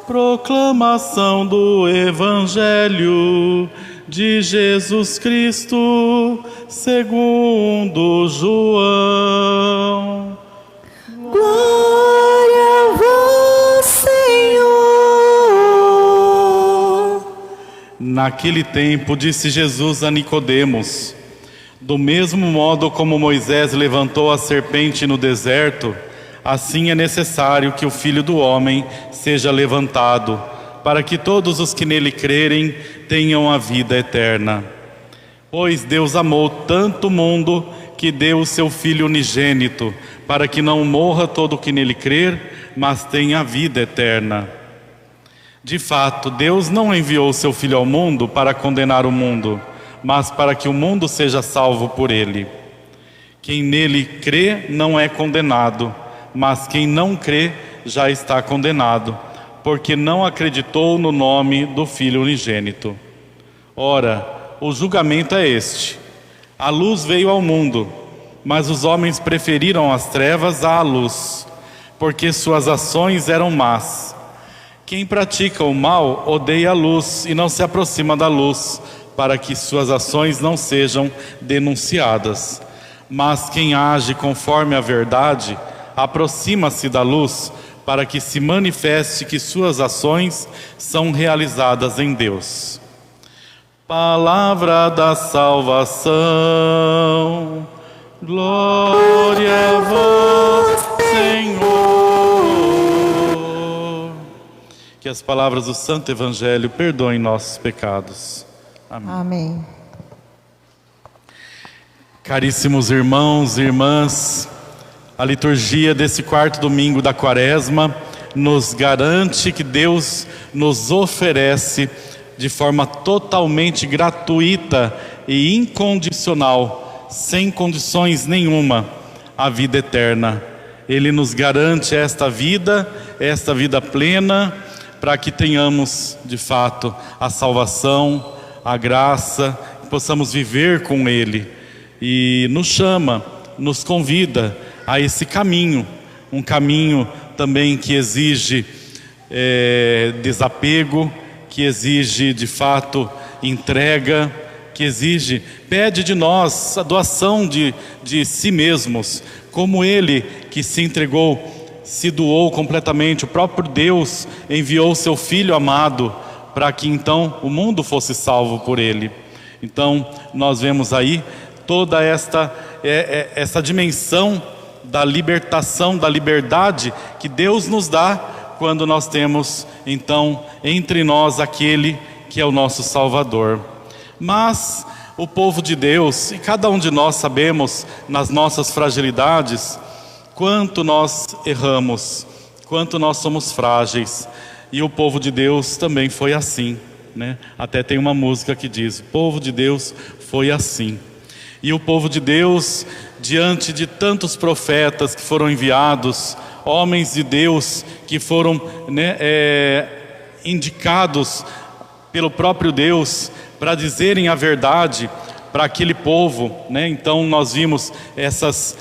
Proclamação do Evangelho de Jesus Cristo, segundo João. Glória a vós, Senhor. Naquele tempo disse Jesus a Nicodemos: do mesmo modo como Moisés levantou a serpente no deserto, assim é necessário que o Filho do Homem seja levantado, para que todos os que nele crerem tenham a vida eterna. Pois Deus amou tanto o mundo que deu o seu Filho unigênito, para que não morra todo o que nele crer, mas tenha a vida eterna. De fato, Deus não enviou o seu Filho ao mundo para condenar o mundo, mas para que o mundo seja salvo por ele. Quem nele crê não é condenado, mas quem não crê já está condenado, porque não acreditou no nome do Filho unigênito. Ora, o julgamento é este: a luz veio ao mundo, mas os homens preferiram as trevas à luz, porque suas ações eram más. Quem pratica o mal odeia a luz e não se aproxima da luz, para que suas ações não sejam denunciadas. Mas quem age conforme a verdade aproxima-se da luz, para que se manifeste que suas ações são realizadas em Deus. Palavra da salvação. Glória a vós, Senhor. Que as palavras do Santo Evangelho perdoem nossos pecados. Amém. Amém. Caríssimos irmãos e irmãs, a liturgia desse quarto domingo da Quaresma nos garante que Deus nos oferece de forma totalmente gratuita e incondicional, sem condições nenhuma, a vida eterna. Ele nos garante esta vida plena, para que tenhamos de fato a salvação, a graça, possamos viver com Ele. E nos chama, nos convida a esse caminho, um caminho também que exige desapego, que exige de fato entrega, que exige, pede de nós a doação de si mesmos, como Ele que se entregou, se doou completamente. O próprio Deus enviou o seu Filho amado para que então o mundo fosse salvo por Ele. Então nós vemos aí toda essa dimensão da libertação, da liberdade que Deus nos dá quando nós temos então entre nós aquele que é o nosso Salvador. Mas o povo de Deus, e cada um de nós sabemos nas nossas fragilidades quanto nós erramos, quanto nós somos frágeis, e o povo de Deus também foi assim, né? Até tem uma música que diz: o povo de Deus foi assim. E o povo de Deus, diante de tantos profetas que foram enviados, homens de Deus que foram indicados pelo próprio Deus para dizerem a verdade para aquele povo, né? Então nós vimos nessas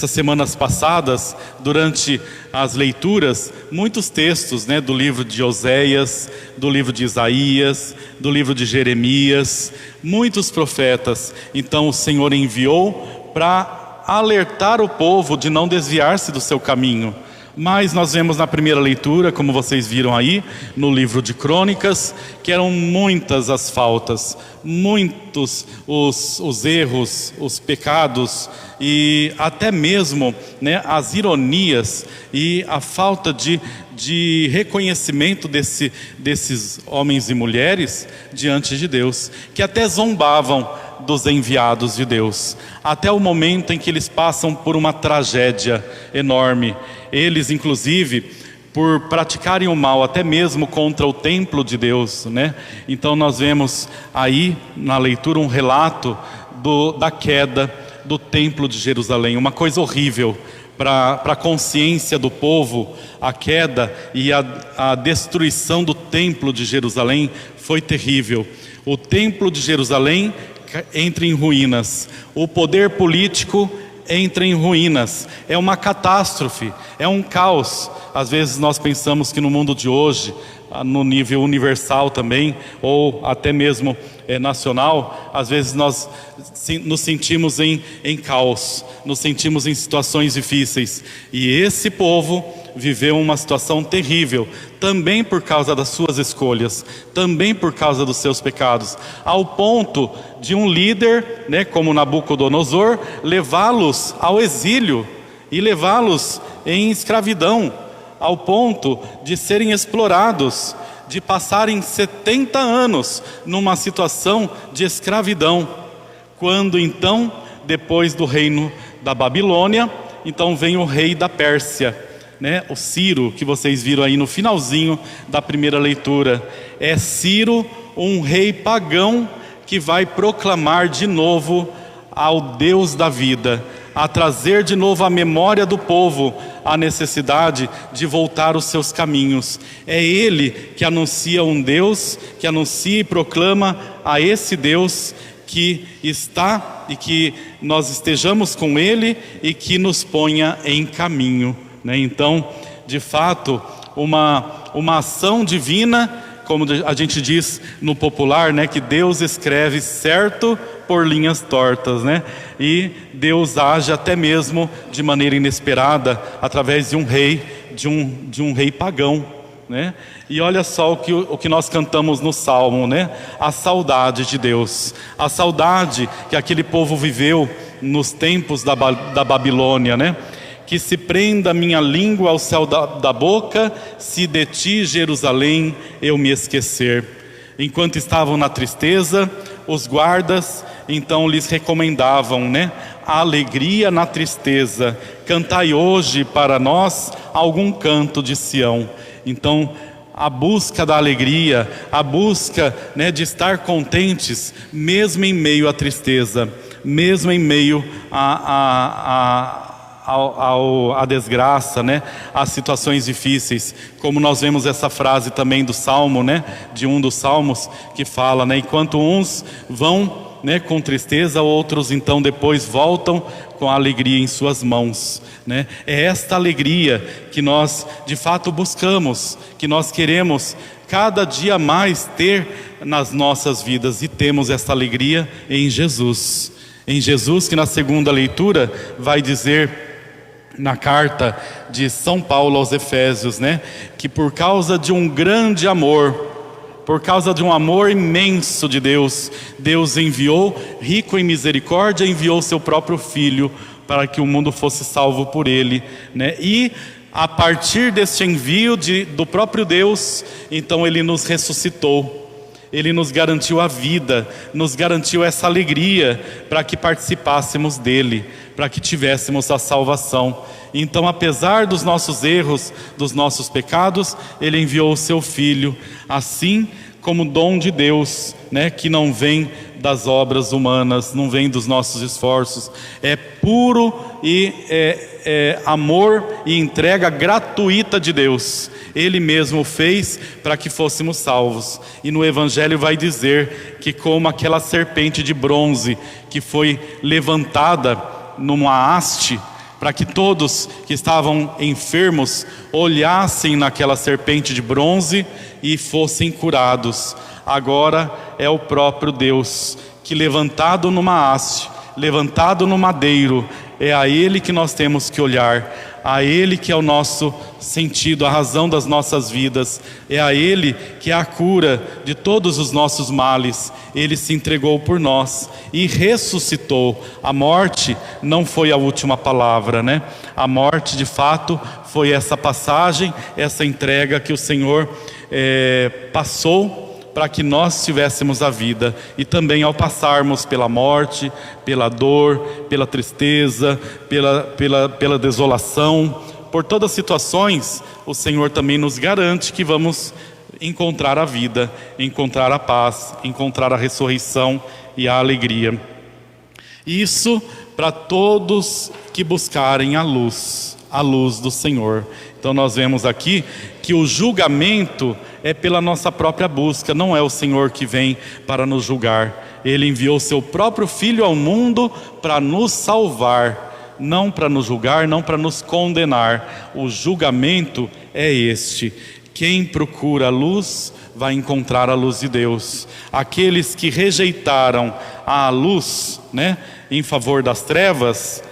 semanas passadas, durante as leituras, muitos textos, né, do livro de Oséias, do livro de Isaías, do livro de Jeremias, muitos profetas. Então o Senhor enviou para alertar o povo de não desviar-se do seu caminho. Mas nós vemos na primeira leitura, como vocês viram aí, no livro de Crônicas, que eram muitas as faltas, muitos os erros, os pecados e até mesmo, né, as ironias e a falta de reconhecimento desses homens e mulheres diante de Deus, que até zombavam dos enviados de Deus, até o momento em que eles passam por uma tragédia enorme. Eles, inclusive, por praticarem o mal, até mesmo contra o templo de Deus, né? Então nós vemos aí na leitura um relato da queda do templo de Jerusalém, uma coisa horrível para a consciência do povo. A queda e a destruição do templo de Jerusalém foi terrível. O templo de Jerusalém entra em ruínas, o poder político entra em ruínas, é uma catástrofe, é um caos. Às vezes nós pensamos que no mundo de hoje no nível universal também, ou até mesmo nacional, às vezes nós nos sentimos em caos, nos sentimos em situações difíceis. E esse povo viveu uma situação terrível, também por causa das suas escolhas, também por causa dos seus pecados, ao ponto de um líder, como Nabucodonosor, levá-los ao exílio e levá-los em escravidão, ao ponto de serem explorados, de passarem 70 anos numa situação de escravidão. Quando então, depois do reino da Babilônia, então vem o rei da Pérsia, o Ciro, que vocês viram aí no finalzinho da primeira leitura. É Ciro, um rei pagão, que vai proclamar de novo ao Deus da vida, a trazer de novo à memória do povo a necessidade de voltar os seus caminhos. É ele que anuncia um Deus, que anuncia e proclama a esse Deus que está e que nós estejamos com ele e que nos ponha em caminho. Então, de fato, uma ação divina, como a gente diz no popular, que Deus escreve certo por linhas tortas, e Deus age até mesmo de maneira inesperada através de um rei, de um rei pagão, E olha só o que nós cantamos no Salmo, A saudade de Deus, a saudade que aquele povo viveu nos tempos da Babilônia, Que se prenda minha língua ao céu da boca, se de ti, Jerusalém, eu me esquecer. Enquanto estavam na tristeza, os guardas então lhes recomendavam, a alegria na tristeza. Cantai hoje para nós algum canto de Sião. Então, a busca da alegria, a busca de estar contentes, mesmo em meio à tristeza, mesmo em meio a desgraça, as situações difíceis, como nós vemos essa frase também do Salmo, de um dos Salmos, que fala, enquanto uns vão com tristeza, outros então depois voltam com a alegria em suas mãos, É esta alegria que nós de fato buscamos, que nós queremos cada dia mais ter nas nossas vidas, e temos essa alegria em Jesus, que na segunda leitura vai dizer, na carta de São Paulo aos Efésios, que por causa de um grande amor, por causa de um amor imenso de Deus, Deus enviou, rico em misericórdia, enviou seu próprio Filho para que o mundo fosse salvo por ele, E a partir deste envio do próprio Deus, então ele nos ressuscitou. Ele nos garantiu a vida, nos garantiu essa alegria para que participássemos dele, para que tivéssemos a salvação. Então, apesar dos nossos erros, dos nossos pecados, ele enviou o seu Filho, assim como dom de Deus, que não vem das obras humanas, não vem dos nossos esforços, é puro e amor e entrega gratuita de Deus. Ele mesmo fez para que fôssemos salvos. E no Evangelho vai dizer que, como aquela serpente de bronze que foi levantada numa haste, para que todos que estavam enfermos olhassem naquela serpente de bronze e fossem curados, agora é o próprio Deus que, levantado numa haste, levantado no madeiro, é a Ele que nós temos que olhar, a Ele que é o nosso sentido, a razão das nossas vidas, é a Ele que é a cura de todos os nossos males. Ele se entregou por nós e ressuscitou. A morte não foi a última palavra, A morte de fato foi essa passagem, essa entrega que o Senhor passou para que nós tivéssemos a vida. E também ao passarmos pela morte, pela dor, pela tristeza, pela desolação, por todas as situações, o Senhor também nos garante que vamos encontrar a vida, encontrar a paz, encontrar a ressurreição e a alegria. Isso para todos que buscarem a luz do Senhor. Então nós vemos aqui que o julgamento é pela nossa própria busca, não é o Senhor que vem para nos julgar. Ele enviou seu próprio Filho ao mundo para nos salvar, não para nos julgar, não para nos condenar. O julgamento é este, quem procura a luz vai encontrar a luz de Deus. Aqueles que rejeitaram a luz, né, em favor das trevas,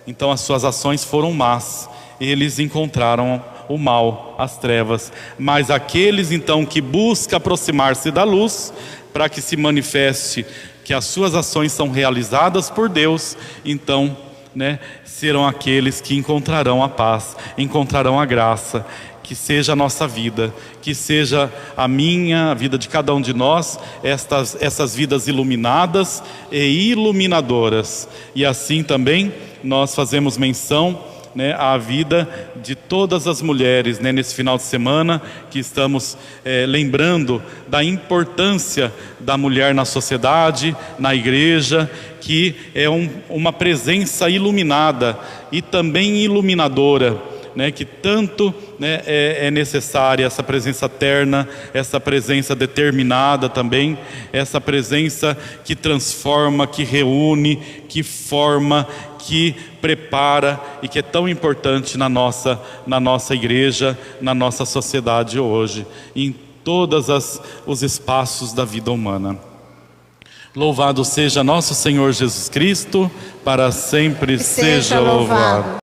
então as suas ações foram más. Eles encontraram o mal, as trevas. Mas aqueles então que buscam aproximar-se da luz, para que se manifeste que as suas ações são realizadas por Deus, então, né, serão aqueles que encontrarão a paz, encontrarão a graça. Que seja a nossa vida, que seja a minha, a vida de cada um de nós, essas vidas iluminadas e iluminadoras. E assim também nós fazemos menção, né, à vida de todas as mulheres, né, nesse final de semana que estamos lembrando da importância da mulher na sociedade, na igreja, que é uma presença iluminada e também iluminadora, né, que tanto, né, é necessária essa presença terna, essa presença determinada também, essa presença que transforma, que reúne, que forma, que prepara e que é tão importante na nossa igreja, na nossa sociedade hoje, em todos os espaços da vida humana. Louvado seja nosso Senhor Jesus Cristo, para sempre seja louvado.